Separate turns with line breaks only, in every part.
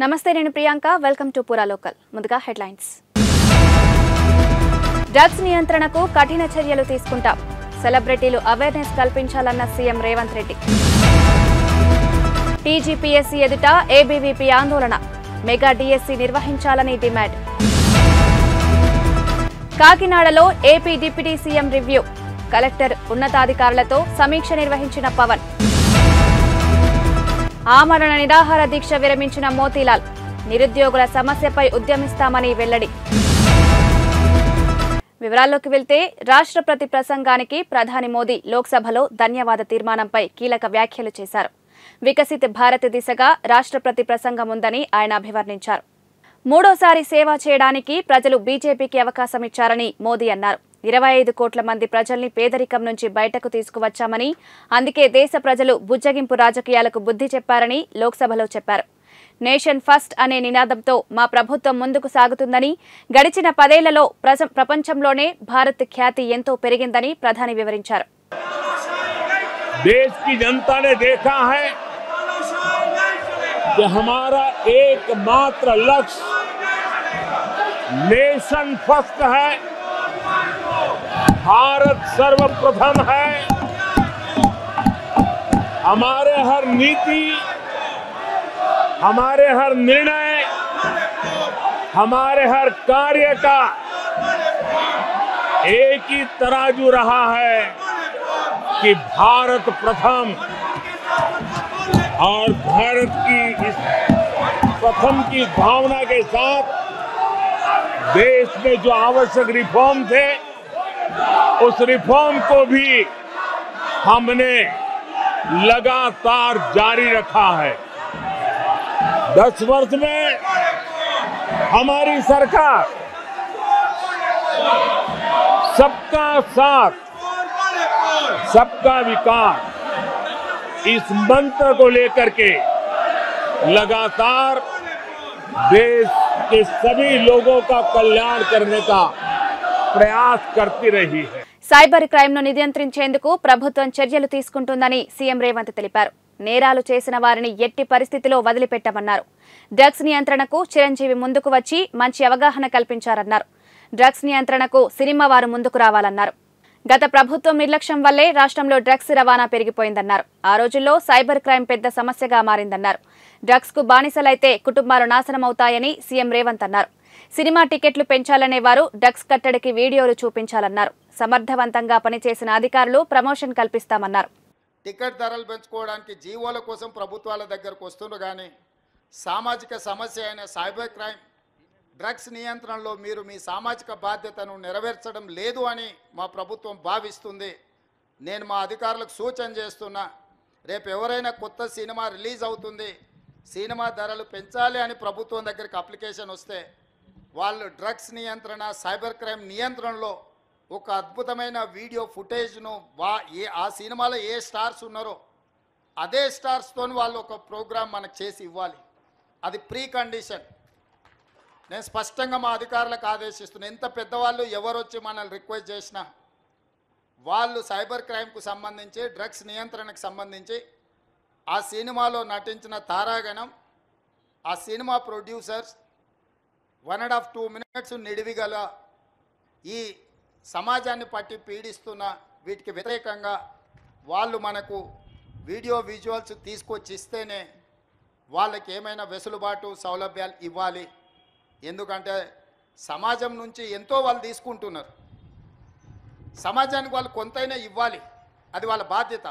నమస్తే నేను Priyanka welcome to పూరా లోకల్ ముందుగా హెడ్లైన్స్ డ్రగ్స్ నియంత్రణకు కఠిన చర్యలు తీసుకుంటాం సెలబ్రిటీలు అవేర్నెస్ కల్పించాలన్న సీఎం రేవంత్ రెడ్డి టీజీపీఎస్సీ ఎదుట ఏబీవీపీ ఆందోళన మెగా డీఎస్సీ నిర్వహించాలని డిమాండ్ కాకినాడలో AP deputy CM review collector ఉన్నతాధికారులతో సమీక్ష నిర్వహించిన పవన్ ఆమరణ నిరాహార దీక్ష విరమించిన మోతీలాల్ నిరుద్యోగుల సమస్యపై ఉద్యమిస్తామని వెల్లడి వివరాల్లోకి వెళ్తే రాష్ట్రపతి ప్రసంగానికి ప్రధాని మోదీ లోక్సభలో ధన్యవాద తీర్మానంపై కీలక వ్యాఖ్యలు చేశారు. వికసిత భారత్ దిశగా రాష్ట్రపతి ప్రసంగం ఉందని ఆయన అభివర్ణించారు. మూడోసారి సేవ చేయడానికి ప్రజలు బీజేపీకి అవకాశం ఇచ్చారని మోదీ అన్నారు. 25 కోట్ల మంది ప్రజల్ని పేదరికం నుంచి బయటకు తీసుకువచ్చామని, అందుకే దేశ ప్రజలు బుజ్జగింపు రాజకీయాలకు బుద్ధి చెప్పారని లోక్సభలో చెప్పారు. నేషన్ ఫస్ట్ అనే నినాదంతో మా ప్రభుత్వం ముందుకు సాగుతుందని, గడిచిన 10 ఏళ్లలో ప్రపంచంలోనే భారత్ ఖ్యాతి ఎంతో పెరిగిందని ప్రధాని వివరించారు.
देश की जनता ने देखा है कि हमारा एकमात्र लक्ष्य नेशन फर्स्ट है, भारत सर्वप्रथम है. हमारे हर नीति, हमारे हर निर्णय, हमारे हर कार्य का एक ही तराजू रहा है कि भारत प्रथम, और भारत की इस प्रथम की भावना के साथ देश में जो आवश्यक रिफॉर्म थे उस रिफॉर्म को भी हमने लगातार जारी रखा है. 10 वर्ष में हमारी सरकार सबका साथ सबका विकास इस मंत्र को लेकर के लगातार देश के सभी लोगों का कल्याण करने का प्रयास करती रही है.
సైబర్ క్రైమ్ ను నియంత్రించేందుకు ప్రభుత్వం చర్యలు తీసుకుంటుందని సీఎం రేవంత్ తెలిపారు. నేరాలు చేసిన వారిని ఎట్టి పరిస్థితిలో వదిలిపెట్టమన్నారు. డ్రగ్స్ నియంత్రణకు చిరంజీవి ముందుకు వచ్చి మంచి అవగాహన కల్పించారన్నారు. డ్రగ్స్ నియంత్రణకు సినిమా వారు ముందుకు రావాలన్నారు. గత ప్రభుత్వం నిర్లక్ష్యం వల్లే రాష్ట్రంలో డ్రగ్స్ రవాణా పెరిగిపోయిందన్నారు. ఆ రోజుల్లో సైబర్ క్రైమ్ పెద్ద సమస్యగా మారిందన్నారు. డ్రగ్స్ కు బానిసలైతే కుటుంబాలు నాశనమవుతాయని సీఎం రేవంత్ అన్నారు. సినిమా టికెట్లు పెంచాలనే వారు డ్రగ్స్ కట్టడికి వీడియోలు చూపించాలన్నారు. సమర్థవంతంగా పనిచేసిన అధికారులు ప్రమోషన్ కల్పిస్తామన్నారు.
టికెట్ ధరలు పెంచుకోవడానికి జీవోల కోసం ప్రభుత్వాల దగ్గరకు వస్తున్నారు, కానీ సామాజిక సమస్య అయిన సైబర్ క్రైమ్ డ్రగ్స్ నియంత్రణలో మీరు మీ సామాజిక బాధ్యతను నెరవేర్చడం లేదు అని మా ప్రభుత్వం భావిస్తుంది. నేను మా అధికారులకు సూచన చేస్తున్నా, రేపు ఎవరైనా కొత్త సినిమా రిలీజ్ అవుతుంది, సినిమా ధరలు పెంచాలి అని ప్రభుత్వం దగ్గరికి అప్లికేషన్ వస్తే వాళ్ళు డ్రగ్స్ నియంత్రణ, సైబర్ క్రైమ్ నియంత్రణలో ఒక అద్భుతమైన వీడియో ఫుటేజ్ను ఆ సినిమాలో ఏ స్టార్స్ ఉన్నారో అదే స్టార్స్తో వాళ్ళు ఒక ప్రోగ్రాం మనకు చేసి ఇవ్వాలి. అది ప్రీ కండిషన్. నేను స్పష్టంగా మా అధికారులకు ఆదేశిస్తున్నాను, ఎంత పెద్దవాళ్ళు ఎవరు వచ్చి మనల్ని రిక్వెస్ట్ చేసినా వాళ్ళు సైబర్ క్రైమ్కు సంబంధించి, డ్రగ్స్ నియంత్రణకు సంబంధించి ఆ సినిమాలో నటించిన తారాగణం, ఆ సినిమా ప్రొడ్యూసర్స్ 1.5-2 minutes నిడివిగల ఈ సమాజాన్ని పట్టి పీడిస్తున్న వీటికి వ్యతిరేకంగా వాళ్ళు మనకు వీడియో విజువల్స్ తీసుకొచ్చి ఇస్తేనే వాళ్ళకి ఏమైనా వెసులుబాటు సౌలభ్యాలు ఇవ్వాలి. ఎందుకంటే సమాజం నుంచి ఎంతో వాళ్ళు తీసుకుంటున్నారు, సమాజానికి వాళ్ళు కొంతైనా ఇవ్వాలి, అది వాళ్ళ బాధ్యత.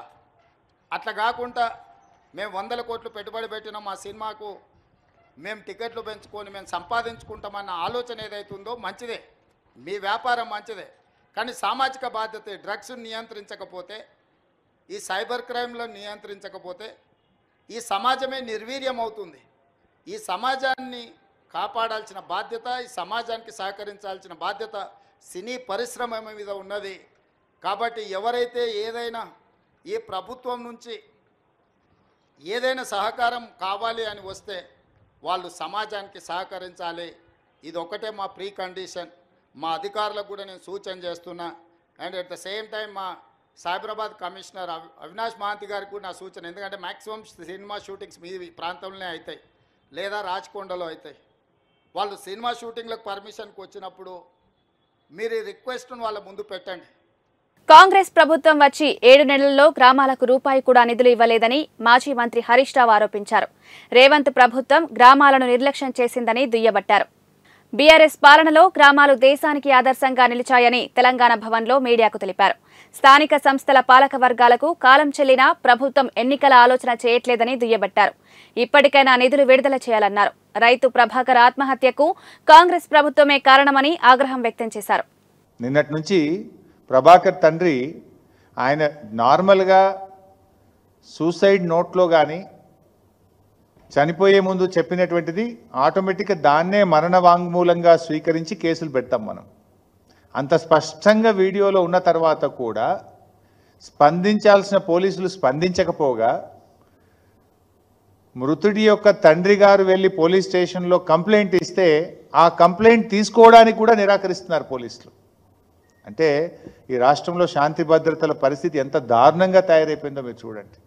అట్లా కాకుండా మేము 100 కోట్లు పెట్టుబడి పెట్టినాం మా సినిమాకు, మేము టికెట్లు పెంచుకొని మేము సంపాదించుకుంటామన్న ఆలోచన ఏదైతుందో మంచిదే, మీ వ్యాపారం మంచిదే, కానీ సామాజిక బాధ్యత. డ్రగ్స్ నియంత్రించకపోతే, ఈ సైబర్ క్రైమ్లో నియంత్రించకపోతే ఈ సమాజమే నిర్వీర్యం అవుతుంది. ఈ సమాజాన్ని కాపాడాల్సిన బాధ్యత, ఈ సమాజానికి సహకరించాల్సిన బాధ్యత సినీ పరిశ్రమ మీద ఉన్నది. కాబట్టి ఎవరైతే ఏదైనా ఈ ప్రభుత్వం నుంచి ఏదైనా సహకారం కావాలి అని వస్తే వాళ్ళు సమాజానికి సహకరించాలి. ఇది ఒకటే మా ప్రీ కండిషన్. మా అధికారులకు కూడా నేను సూచన చేస్తున్నా. And at the same time మా సైబరాబాద్ కమిషనర్ అవినాష్ మహాంతి గారికి కూడా నా సూచన, ఎందుకంటే మ్యాక్సిమం సినిమా షూటింగ్స్ మీ ప్రాంతంలోనే అవుతాయి. లేదా రాచకొండలో అవుతాయి. వాళ్ళు సినిమా షూటింగ్లకు పర్మిషన్కి వచ్చినప్పుడు మీరు ఈ రిక్వెస్ట్ను వాళ్ళ ముందు పెట్టండి.
కాంగ్రెస్ ప్రభుత్వం వచ్చి 7 నెలల్లో గ్రామాలకు రూపాయి కూడా నిధులు ఇవ్వలేదని మాజీ మంత్రి హరీష్ రావు ఆరోపించారు. రేవంత్ ప్రభుత్వం గ్రామాలను నిర్లక్ష్యం చేసిందని దుయ్యబట్టారు. బీఆర్ఎస్ పాలనలో గ్రామాలు దేశానికి ఆదర్శంగా నిలిచాయని తెలంగాణ భవన్లో మీడియాకు తెలిపారు. స్థానిక సంస్థల పాలక వర్గాలకు కాలం చెల్లినా ప్రభుత్వం ఎన్నికల ఆలోచన చేయట్లేదని దుయ్యబట్టారు. ఇప్పటికైనా నిధులు విడుదల చేయాలన్నారు. రైతు ప్రభాకర్ ఆత్మహత్యకు కాంగ్రెస్ ప్రభుత్వమే కారణమని ఆగ్రహం వ్యక్తం చేశారు.
నిన్నటి నుంచి ప్రభాకర్ తండ్రి ఆయన నార్మల్గా సూసైడ్ నోట్లో కానీ చనిపోయే ముందు చెప్పినటువంటిది ఆటోమేటిక్గా దాన్నే మరణ వాంగ్మూలంగా స్వీకరించి కేసులు పెడతాం మనం. అంత స్పష్టంగా వీడియోలో ఉన్న తర్వాత కూడా స్పందించాల్సిన పోలీసులు స్పందించకపోగా మృతుడి యొక్క తండ్రి గారు వెళ్ళి పోలీస్ స్టేషన్లో కంప్లైంట్ ఇస్తే ఆ కంప్లైంట్ తీసుకోవడానికి కూడా నిరాకరిస్తున్నారు పోలీసులు. అంటే ఈ రాష్ట్రంలో శాంతి భద్రతల పరిస్థితి ఎంత దారుణంగా తయారైపోయిందో మీరు చూడండి.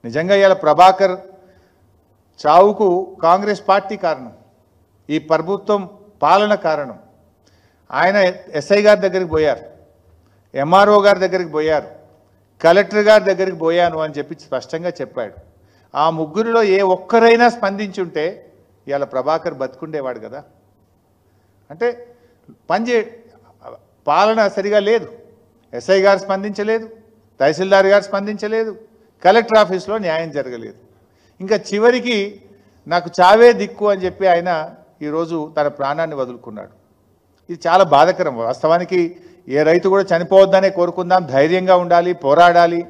నిజంగా ఇలా ప్రభాకర్ చావుకు కాంగ్రెస్ పార్టీ కారణం, ఈ ప్రభుత్వం పాలన కారణం. ఆయన ఎస్ఐ గారి దగ్గరికి పోయారు, ఎంఆర్ఓ గారి దగ్గరికి పోయారు, కలెక్టర్ గారి దగ్గరికి పోయాను అని చెప్పి స్పష్టంగా చెప్పాడు. ఆ ముగ్గురిలో ఏ ఒక్కరైనా స్పందించుంటే ఇవాళ ప్రభాకర్ బతుకుండేవాడు కదా. అంటే పాలన సరిగా లేదు. ఎస్ఐ గారు స్పందించలేదు, తహసీల్దార్ గారు స్పందించలేదు, కలెక్టర్ ఆఫీస్లో న్యాయం జరగలేదు. ఇంకా చివరికి నాకు చావే దిక్కు అని చెప్పి ఆయన ఈరోజు తన ప్రాణాన్ని వదులుకున్నాడు. ఇది చాలా బాధాకరం. వాస్తవానికి ఏ రైతు కూడా చనిపోవద్దనే కోరుకుందాం, ధైర్యంగా ఉండాలి, పోరాడాలి.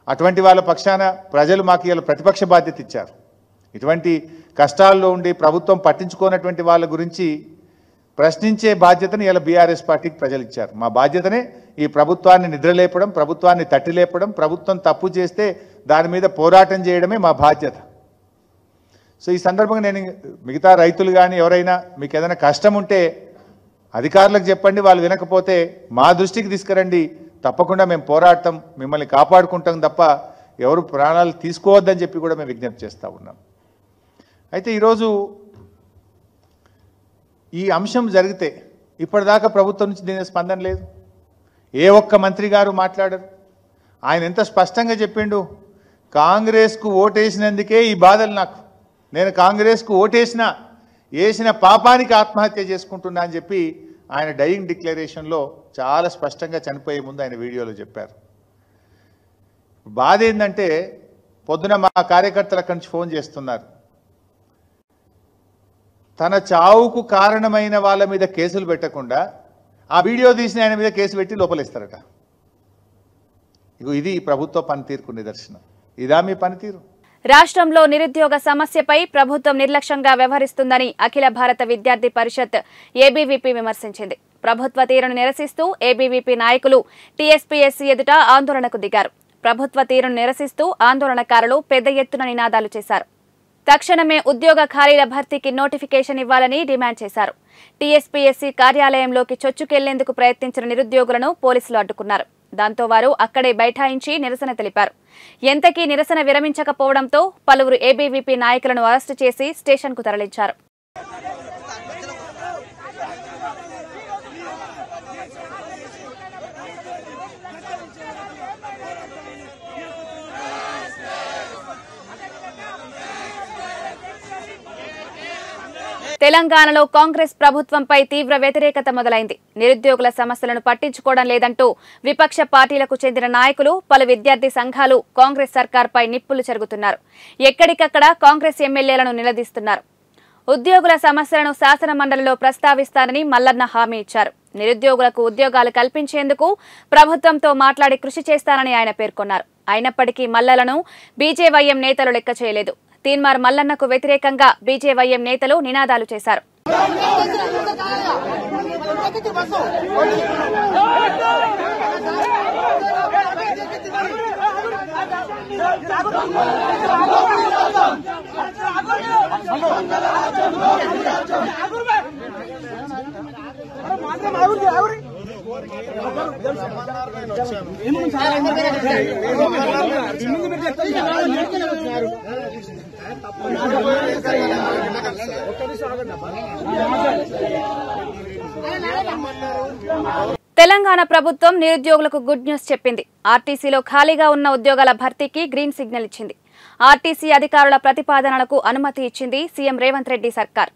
అటువంటి వాళ్ళ పక్షాన ప్రజలు మాకు ఇలా ప్రతిపక్ష బాధ్యత ఇచ్చారు. ఇటువంటి కష్టాల్లో ఉండి ప్రభుత్వం పట్టించుకోనటువంటి వాళ్ళ గురించి ప్రశ్నించే బాధ్యతను ఇలా బీఆర్ఎస్ పార్టీకి ప్రజలు ఇచ్చారు. మా బాధ్యతనే ఈ ప్రభుత్వాన్ని నిద్రలేపడం, ప్రభుత్వాన్ని తట్టిలేపడం, ప్రభుత్వం తప్పు చేస్తే దాని మీద పోరాటం చేయడమే మా బాధ్యత. సో ఈ సందర్భంగా నేను మిగతా రైతులు కానీ ఎవరైనా మీకు ఏదైనా కష్టం ఉంటే అధికారులకు చెప్పండి, వాళ్ళు వినకపోతే మా దృష్టికి తీసుకురండి. తప్పకుండా మేము పోరాడతాం, మిమ్మల్ని కాపాడుకుంటాం తప్ప ఎవరు ప్రాణాలు తీసుకోవద్దని చెప్పి కూడా మేము విజ్ఞప్తి చేస్తూ ఉన్నాం. అయితే ఈరోజు ఈ అంశం జరిగితే ఇప్పటిదాకా ప్రభుత్వం నుంచి దీని స్పందన లేదు. ఏ ఒక్క మంత్రి గారు మాట్లాడరు. ఆయన ఎంత స్పష్టంగా చెప్పిండు, కాంగ్రెస్కు ఓటేసినందుకే ఈ బాధలు నాకు, నేను కాంగ్రెస్కు వేసిన పాపానికి ఆత్మహత్య చేసుకుంటున్నా అని చెప్పి ఆయన డయింగ్ డిక్లరేషన్లో చాలా స్పష్టంగా చనిపోయే ముందు ఆయన వీడియోలో చెప్పారు. బాధ ఏంటంటే పొద్దున మా కార్యకర్తలు అక్కడి నుంచి ఫోన్ చేస్తున్నారు, తన చావుకు కారణమైన వాళ్ళ మీద కేసులు పెట్టకుండా ఆ వీడియో తీసిన ఆయన మీద కేసు పెట్టి లోపలిస్తారట. ఇది ప్రభుత్వ పనితీరుకు నిదర్శనం. ఇదా మీ పనితీరు?
రాష్ట్రంలో నిరుద్యోగ సమస్యపై ప్రభుత్వం నిర్లక్ష్యంగా వ్యవహరిస్తుందని అఖిల భారత విద్యార్థి పరిషత్ ఏబీవీపీ విమర్శించింది. ప్రభుత్వ తీరును నిరసిస్తూ ఏబీవీపీ నాయకులు టీఎస్పీఎస్సీ ఎదుట ఆందోళనకు దిగారు. ప్రభుత్వ తీరును నిరసిస్తూ ఆందోళనకారులు పెద్ద ఎత్తున నినాదాలు చేశారు. తక్షణమే ఉద్యోగ ఖాళీల భర్తీకి నోటిఫికేషన్ ఇవ్వాలని డిమాండ్ చేశారు. టీఎస్పీఎస్సీ కార్యాలయంలోకి చొచ్చుకెళ్లేందుకు ప్రయత్నించిన నిరుద్యోగులను పోలీసులు అడ్డుకున్నారు. దాంతో వారు అక్కడే బైఠాయించి నిరసన తెలిపారు. ఎంతకీ నిరసన విరమించకపోవడంతో పలువురు ఏబీవీపీ నాయకులను అరెస్టు చేసి స్టేషన్కు తరలించారు. తెలంగాణలో కాంగ్రెస్ ప్రభుత్వంపై తీవ్ర వ్యతిరేకత మొదలైంది. నిరుద్యోగుల సమస్యలను పట్టించుకోవడం లేదంటూ విపక్ష పార్టీలకు చెందిన నాయకులు, పలు విద్యార్థి సంఘాలు కాంగ్రెస్ సర్కార్పై నిప్పులు చెరుగుతున్నారు. ఎక్కడికక్కడ కాంగ్రెస్ ఎమ్మెల్యేలను నిలదీస్తున్నారు. ఉద్యోగుల సమస్యలను శాసన మండలిలో ప్రస్తావిస్తారని మల్లన్న హామీ ఇచ్చారు. నిరుద్యోగులకు ఉద్యోగాలు కల్పించేందుకు ప్రభుత్వంతో మాట్లాడి కృషి చేస్తానని ఆయన పేర్కొన్నారు. అయినప్పటికీ మల్లలను బీజేవైఎం నేతలు లెక్క చేయలేదు. తీన్మార్ మల్లన్నకు వ్యతిరేకంగా బీజేవైఎం నేతలు నినాదాలు చేశారు. తెలంగాణ ప్రభుత్వం నిరుద్యోగులకు గుడ్ న్యూస్ చెప్పింది. ఆర్టీసీలో ఖాళీగా ఉన్న ఉద్యోగాల భర్తీకి గ్రీన్ సిగ్నల్ ఇచ్చింది. ఆర్టీసీ అధికారుల ప్రతిపాదనలకు అనుమతి ఇచ్చింది సీఎం రేవంత్ రెడ్డి సర్కార్.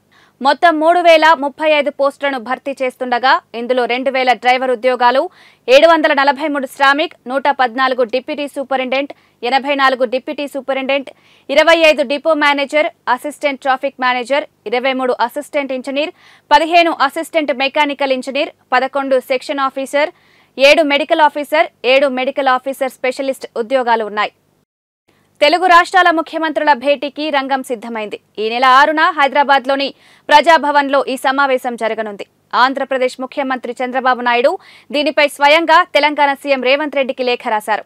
మొత్తం 3035 పోస్టులను భర్తీ చేస్తుండగా ఇందులో 2000 డ్రైవర్ ఉద్యోగాలు, 743 Shramik, 114 deputy superintendent, 84 deputy superintendent, 25 depot manager, assistant traffic manager, 23 assistant engineer, 15 assistant mechanical engineer, 11 section officer, 7 medical officer, 7 medical officer specialist ఉద్యోగాలు ఉన్నాయి. తెలుగు రాష్ట్రాల ముఖ్యమంత్రుల భేటీకి రంగం సిద్ధమైంది. ఈ నెల 6న హైదరాబాద్లోని ప్రజాభవన్లో ఈ సమావేశం జరగనుంది. ఆంధ్రప్రదేశ్ ముఖ్యమంత్రి చంద్రబాబు నాయుడు దీనిపై స్వయంగా తెలంగాణ సీఎం రేవంత్ రెడ్డికి లేఖ రాశారు.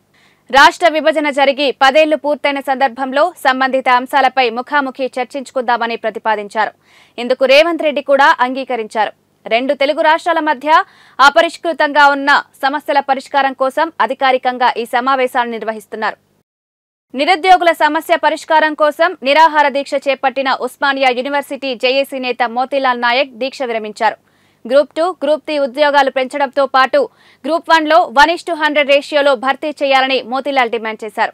రాష్ట్ర విభజన జరిగి 10 ఏళ్లు పూర్తయిన సందర్భంలో సంబంధిత అంశాలపై ముఖాముఖి చర్చించుకుందామని ప్రతిపాదించారు. ఇందుకు రేవంత్ రెడ్డి కూడా అంగీకరించారు. 2 తెలుగు రాష్ట్రాల మధ్య అపరిష్కృతంగా ఉన్న సమస్యల పరిష్కారం కోసం అధికారికంగా ఈ సమావేశాలను నిర్వహిస్తున్నారు. నిరుద్యోగుల సమస్య పరిష్కారం కోసం నిరాహార దీక్ష చేపట్టిన ఉస్మానియా యూనివర్సిటీ జేఏసీ నేత మోతీలాల్ నాయక్ దీక్ష విరమించారు. గ్రూప్ 2, గ్రూప్ 3 ఉద్యోగాలు పెంచడంతో పాటు గ్రూప్ 1లో 1:100 రేషియోలో భర్తీ చేయాలని మోతీలాల్ డిమాండ్ చేశారు.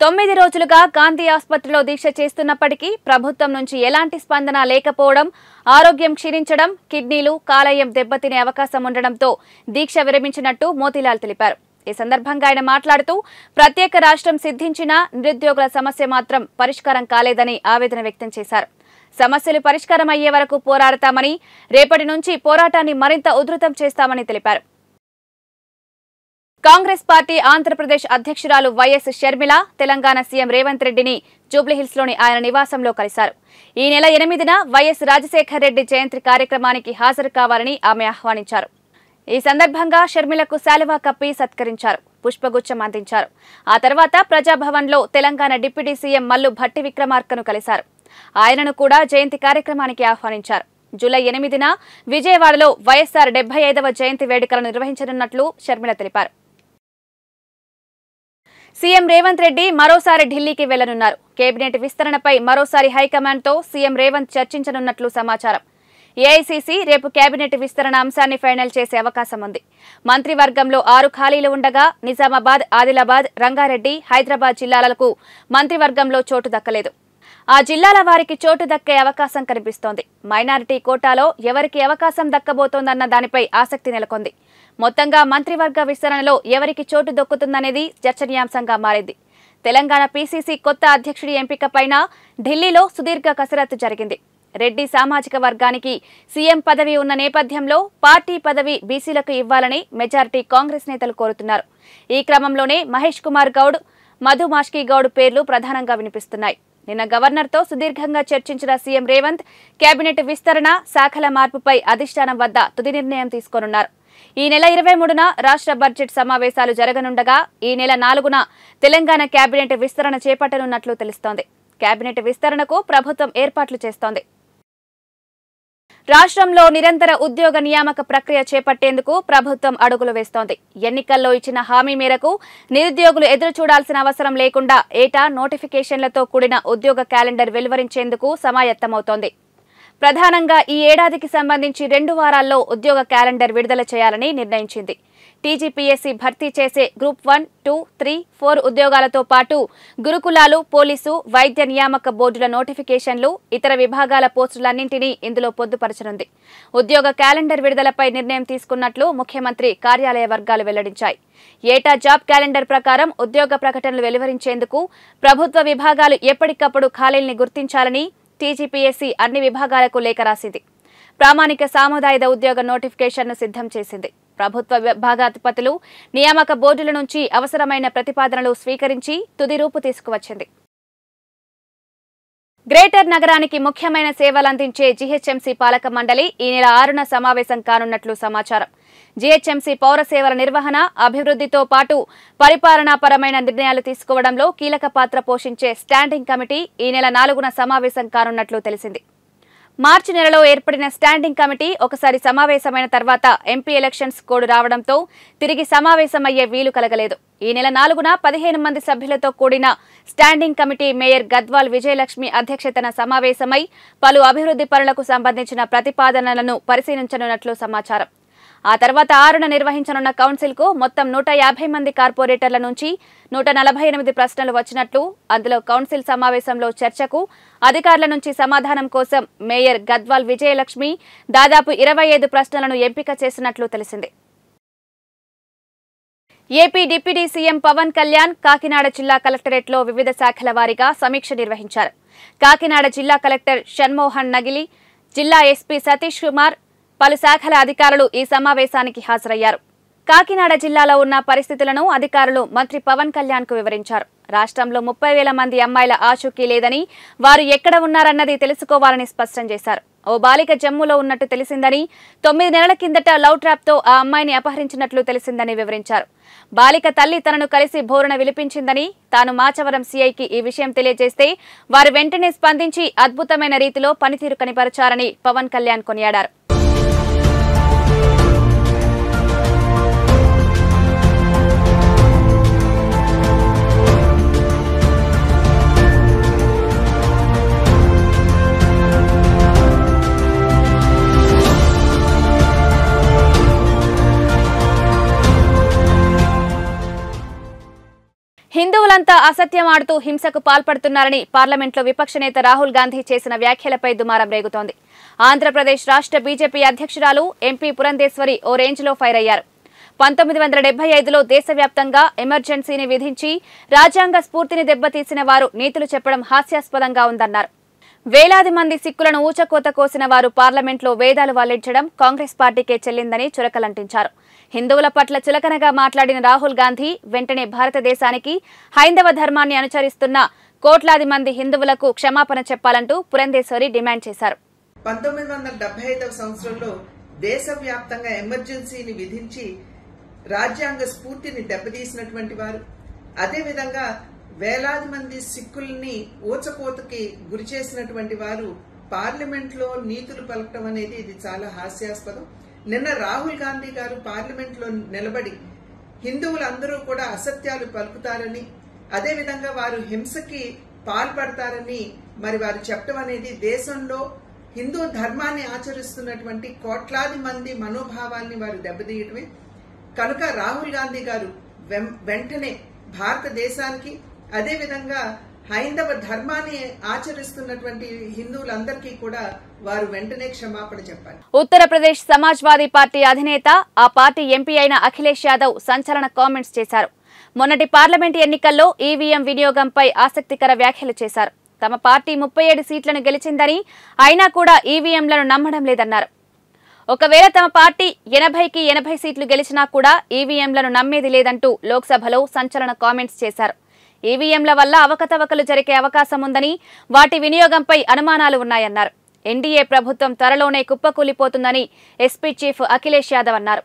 9 రోజులుగా గాంధీ ఆసుపత్రిలో దీక్ష చేస్తున్నప్పటికీ ప్రభుత్వం నుంచి ఎలాంటి స్పందన లేకపోవడం, ఆరోగ్యం క్షీణించడం, కిడ్నీలు, కాలేయం దెబ్బతినే అవకాశం ఉండడంతో దీక్ష విరమించినట్టు మోతీలాల్ తెలిపారు. ఈ సందర్భంగా ఆయన మాట్లాడుతూ ప్రత్యేక రాష్ట్రం సిద్ధించినా నిరుద్యోగుల సమస్య మాత్రం పరిష్కారం కాలేదని ఆవేదన వ్యక్తం చేశారు. సమస్యలు పరిష్కారం అయ్యే వరకు పోరాడతామని, రేపటి నుంచి పోరాటాన్ని మరింత ఉధృతం చేస్తామని తెలిపారు. కాంగ్రెస్ పార్టీ ఆంధ్రప్రదేశ్ అధ్యక్షురాలు వైఎస్ షర్మిల తెలంగాణ సీఎం రేవంత్ రెడ్డిని జూబ్లీహిల్స్లోని ఆయన నివాసంలో కలిశారు. ఈ నెల 8న వైఎస్ రాజశేఖర్ రెడ్డి జయంతి కార్యక్రమానికి హాజరు కావాలని ఆమె ఆహ్వానించారు. ఈ సందర్భంగా షర్మిలకు శాలువా కప్పి సత్కరించారు, పుష్పగుచ్చం అందించారు. ఆ తర్వాత ప్రజాభవన్లో తెలంగాణ డిప్యూటీ సీఎం మల్లు భట్టి విక్రమార్కను కలిశారు. ఆయనను కూడా జయంతి కార్యక్రమానికి ఆహ్వానించారు. జూలై 8న విజయవాడలో వైఎస్ఆర్ 75వ జయంతి వేడుకలను నిర్వహించనున్నట్లు షర్మిల తెలిపారు. సీఎం రేవంత్ రెడ్డి మరోసారి ఢిల్లీకి వెళ్లనున్నారు. కేబినెట్ విస్తరణపై మరోసారి హైకమాండ్తో సీఎం రేవంత్ చర్చించనున్నట్లు సమాచారం. ఏఐసీసీ రేపు కేబినెట్ విస్తరణ అంశాన్ని ఫైనల్ చేసే అవకాశం ఉంది. మంత్రివర్గంలో 6 ఖాళీలు ఉండగా నిజామాబాద్, ఆదిలాబాద్, రంగారెడ్డి, హైదరాబాద్ జిల్లాలకు మంత్రివర్గంలో చోటు దక్కలేదు. ఆ జిల్లాల వారికి చోటు దక్కే అవకాశం కనిపిస్తోంది. మైనారిటీ కోటాలో ఎవరికి అవకాశం దక్కబోతోందన్న దానిపై ఆసక్తి నెలకొంది. మొత్తంగా మంత్రివర్గ విస్తరణలో ఎవరికి చోటు దక్కుతుందనేది చర్చనీయాంశంగా మారింది. తెలంగాణ పీసీసీ కొత్త అధ్యక్షుడి ఎంపికపైన ఢిల్లీలో సుదీర్ఘ కసరత్తు జరిగింది. రెడ్డి సామాజిక వర్గానికి సీఎం పదవి ఉన్న నేపథ్యంలో పార్టీ పదవి బీసీలకు ఇవ్వాలని మెజారిటీ కాంగ్రెస్ నేతలు కోరుతున్నారు. ఈ క్రమంలోనే మహేష్ కుమార్ గౌడ్, మధు మాష్కీ గౌడ్ పేర్లు ప్రధానంగా వినిపిస్తున్నాయి. నిన్న గవర్నర్తో సుదీర్ఘంగా చర్చించిన సీఎం రేవంత్ కేబినెట్ విస్తరణ, శాఖల మార్పుపై అధిష్టానం వద్ద తుది నిర్ణయం తీసుకోనున్నారు. ఈ నెల 23న రాష్ట్ర బడ్జెట్ సమావేశాలు జరగనుండగా ఈ నెల 4న తెలంగాణ కేబినెట్ విస్తరణ చేపట్టనున్నట్లు తెలుస్తోంది. కేబినెట్ విస్తరణకు ప్రభుత్వం ఏర్పాట్లు చేస్తోంది. రాష్ట్రంలో నిరంతర ఉద్యోగ నియామక ప్రక్రియ చేపట్టేందుకు ప్రభుత్వం అడుగులు వేస్తోంది. ఎన్నికల్లో ఇచ్చిన హామీ మేరకు నిరుద్యోగులు ఎదురు చూడాల్సిన అవసరం లేకుండా ఏటా నోటిఫికేషన్లతో కూడిన ఉద్యోగ క్యాలెండర్ వెలువరించేందుకు సమాయత్తమవుతోంది. ప్రధానంగా ఈ ఏడాదికి సంబంధించి 2 వారాల్లో ఉద్యోగ క్యాలెండర్ విడుదల చేయాలని నిర్ణయించింది. టీజీపీఎస్సీ భర్తీ చేసే గ్రూప్ 1, 2, 3, 4 ఉద్యోగాలతో పాటు గురుకులాలు, పోలీసు, వైద్య నియామక బోర్డుల నోటిఫికేషన్లు, ఇతర విభాగాల పోస్టులన్నింటినీ ఇందులో పొందుపరచనుంది. ఉద్యోగ క్యాలెండర్ విడుదలపై నిర్ణయం తీసుకున్నట్లు ముఖ్యమంత్రి కార్యాలయ వర్గాలు వెల్లడించాయి. ఏటా జాబ్ క్యాలెండర్ ప్రకారం ఉద్యోగ ప్రకటనలు వెలువరించేందుకు ప్రభుత్వ విభాగాలు ఎప్పటికప్పుడు ఖాళీల్ని గుర్తించాలని టీజీపీఎస్సీ అన్ని విభాగాలకు లేఖ రాసింది. ప్రామాణిక సాముదాయిక ఉద్యోగ నోటిఫికేషన్ను సిద్ధం చేసింది. ప్రభుత్వ విభాగాధిపతులు, నియామక బోర్డుల నుంచి అవసరమైన ప్రతిపాదనలు స్వీకరించి తుది రూపు తీసుకువచ్చింది. గ్రేటర్ నగరానికి ముఖ్యమైన సేవలందించే జీహెచ్ఎంసీ పాలక మండలి ఈ నెల 6న సమావేశం కానున్నట్లు సమాచారం. జీహెచ్ఎంసీ పౌర సేవల నిర్వహణ, అభివృద్ధితో పాటు పరిపాలనాపరమైన నిర్ణయాలు తీసుకోవడంలో కీలక పాత్ర పోషించే స్టాండింగ్ కమిటీ ఈ నెల 4న సమావేశం కానున్నట్లు తెలిసింది. మార్చి నెలలో ఏర్పడిన స్టాండింగ్ కమిటీ ఒకసారి సమావేశమైన తర్వాత ఎంపీ ఎలక్షన్స్ కోడ్ రావడంతో తిరిగి సమావేశమయ్యే వీలు కలగలేదు. ఈ నెల 4న 15 మంది సభ్యులతో కూడిన standing committee mayor Gadwal Vijayalakshmi అధ్యక్షతన సమావేశమై పలు అభివృద్ధి పనులకు సంబంధించిన ప్రతిపాదనలను పరిశీలించనున్నట్లు సమాచారం. ఆ తర్వాత 6న నిర్వహించనున్న కౌన్సిల్కు మొత్తం 150 మంది కార్పొరేటర్ల నుంచి 148 ప్రశ్నలు వచ్చినట్లు, అందులో కౌన్సిల్ సమావేశంలో చర్చకు అధికారుల నుంచి సమాధానం కోసం మేయర్ గద్వాల్ విజయలక్ష్మి దాదాపు 25 ప్రశ్నలను ఎంపిక చేసినట్లు తెలిసింది. AP deputy CM Pawan Kalyan Kakinada జిల్లా కలెక్టరేట్లో వివిధ శాఖల వారీగా సమీక్ష నిర్వహించారు. కాకినాడ జిల్లా కలెక్టర్ షణ్మోహన్ నగిలి, జిల్లా ఎస్పీ సతీష్ కుమార్, పలు శాఖల అధికారులు ఈ సమావేశానికి హాజరయ్యారు. కాకినాడ జిల్లాలో ఉన్న పరిస్థితులను అధికారులు మంత్రి పవన్ కళ్యాణ్కు వివరించారు. రాష్ట్రంలో 30,000 మంది అమ్మాయిల ఆచూకీ లేదని, వారు ఎక్కడ ఉన్నారన్నది తెలుసుకోవాలని స్పష్టం చేశారు. ఓ బాలిక జమ్మూలో ఉన్నట్టు తెలిసిందని, 9 నెలల కిందట లవ్ ట్రాప్తో ఆ అమ్మాయిని అపహరించినట్లు తెలిసిందని వివరించారు. బాలిక తల్లి తనను కలిసి బోరున విలిపించిందని, తాను మాచవరం సీఐకి ఈ విషయం తెలియజేస్తే వారు వెంటనే స్పందించి అద్భుతమైన రీతిలో పనితీరు కనిపరిచారని పవన్ కళ్యాణ్ కొనియాడారు. హిందువులంతా అసత్యం ఆడుతూ హింసకు పాల్పడుతున్నారని పార్లమెంట్లో విపక్ష నేత రాహుల్ గాంధీ చేసిన వ్యాఖ్యలపై దుమారం రేగుతోంది. ఆంధ్రప్రదేశ్ రాష్ట్ర బీజేపీ అధ్యక్షురాలు ఎంపీ పురంధేశ్వరి ఓ రేంజ్లో ఫైర్ అయ్యారు. 1975లో దేశవ్యాప్తంగా ఎమర్జెన్సీని విధించి రాజ్యాంగ స్ఫూర్తిని దెబ్బతీసిన వారు నీతులు చెప్పడం హాస్యాస్పదంగా ఉందన్నారు. వేలాది మంది సిక్కులను ఊచకోత కోసిన వారు పార్లమెంట్లో వేదాలు వల్లించడం కాంగ్రెస్ పార్టీకే చెల్లిందని చురకలంటించారు. హిందువుల పట్ల చులకనగా మాట్లాడిన రాహుల్ గాంధీ వెంటనే భారతదేశానికి హైందవ ధర్మాన్ని అనుసరిస్తున్న కోట్లాది మంది హిందువులకు క్షమాపణ చెప్పాలంటూ పురంధేశ్వరి డిమాండ్ చేశారు.
1975వ సంవత్సరంలో దేశవ్యాప్తంగా ఎమర్జెన్సీని విధించి రాజ్యాంగ స్ఫూర్తిని దెబ్బతీసినటువంటి వారు, అదేవిధంగా వేలాది మంది సిక్కుల్ని ఊచకోతకి గురి చేసినటువంటి వారు పార్లమెంట్ లో నీతులు పలకటం అనేది ఇది చాలా హాస్యాస్పదం. నిన్న రాహుల్ గాంధీ గారు పార్లమెంట్ లో నిలబడి హిందువులందరూ కూడా అసత్యాలు పలుకుతారని, అదేవిధంగా వారు హింసకి పాల్పడతారని మరి వారు చెప్పడం అనేది దేశంలో హిందూ ధర్మాన్ని ఆచరిస్తున్నటువంటి కోట్లాది మంది మనోభావాల్ని వారు దెబ్బతీయటమే. కనుక రాహుల్ గాంధీ గారు వెంటనే భారతదేశానికి, అదేవిధంగా హైందవ ధర్మాన్ని ఆచరిస్తున్నటువంటి హిందువులందరికీ కూడా వారు వెంటనే క్షమాపణ చెప్పాలి.
ఉత్తరప్రదేశ్ సమాజ్వాదీ పార్టీ అధినేత, ఆ పార్టీ ఎంపీ అయిన అఖిలేష్ యాదవ్ సంచలన కామెంట్స్ చేశారు. మొన్నటి పార్లమెంట్ ఎన్నికల్లో ఈవీఎం వినియోగంపై ఆసక్తికర వ్యాఖ్యలు చేశారు. తమ పార్టీ 37 సీట్లను గెలిచిందని, అయినా కూడా ఈవీఎంలను నమ్మడం లేదన్నారు. ఒకవేళ తమ పార్టీ 80కి 80 సీట్లు గెలిచినా కూడా ఈవీఎంలను నమ్మేది లేదంటూ లోక్సభలో సంచలన కామెంట్స్ చేశారు. ఈవీఎంల వల్ల అవకతవకలు జరిగే అవకాశం ఉందని, వాటి వినియోగంపై అనుమానాలు ఉన్నాయన్నారు. ఎన్డీఏ ప్రభుత్వం త్వరలోనే కుప్పకూలిపోతుందని ఎస్పీ చీఫ్ అఖిలేష్ యాదవ్ అన్నారు.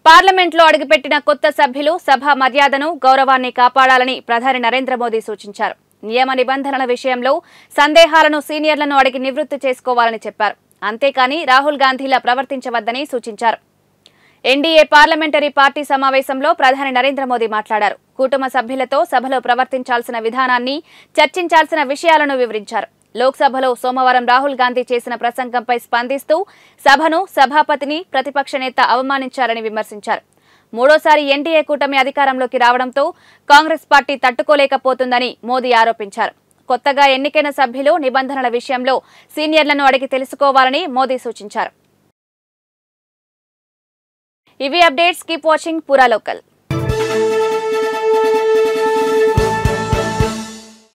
పార్లమెంట్లో అడుగుపెట్టిన కొత్త సభ్యులు సభా మర్యాదను, గౌరవాన్ని కాపాడాలని ప్రధాని నరేంద్ర మోదీ సూచించారు. నియమ నిబంధనల విషయంలో సందేహాలను సీనియర్లను అడిగి నివృత్తి చేసుకోవాలని చెప్పారు. అంతేకాని రాహుల్ గాంధీలా ప్రవర్తించవద్దని సూచించారు. ఎన్డీఏ పార్లమెంటరీ పార్టీ సమావేశంలో ప్రధాని నరేంద్ర మోదీ మాట్లాడారు. కుటుంబ సభ్యులతో సభలో ప్రవర్తించాల్సిన విధానాన్ని, చర్చించాల్సిన విషయాలను వివరించారు. లోక్సభలో సోమవారం రాహుల్ గాంధీ చేసిన ప్రసంగంపై స్పందిస్తూ సభను, సభాపతిని ప్రతిపక్ష నేత అవమానించారని విమర్శించారు. మూడోసారి ఎన్డీఏ కూటమి అధికారంలోకి రావడంతో కాంగ్రెస్ పార్టీ తట్టుకోలేకపోతుందని మోదీ ఆరోపించారు. కొత్తగా ఎన్నికైన సభ్యులు నిబంధనల విషయంలో సీనియర్లను అడిగి తెలుసుకోవాలని మోదీ సూచించారు. ఇవి అప్డేట్స్. కీప్ వాచింగ్ పూరా లోకల్.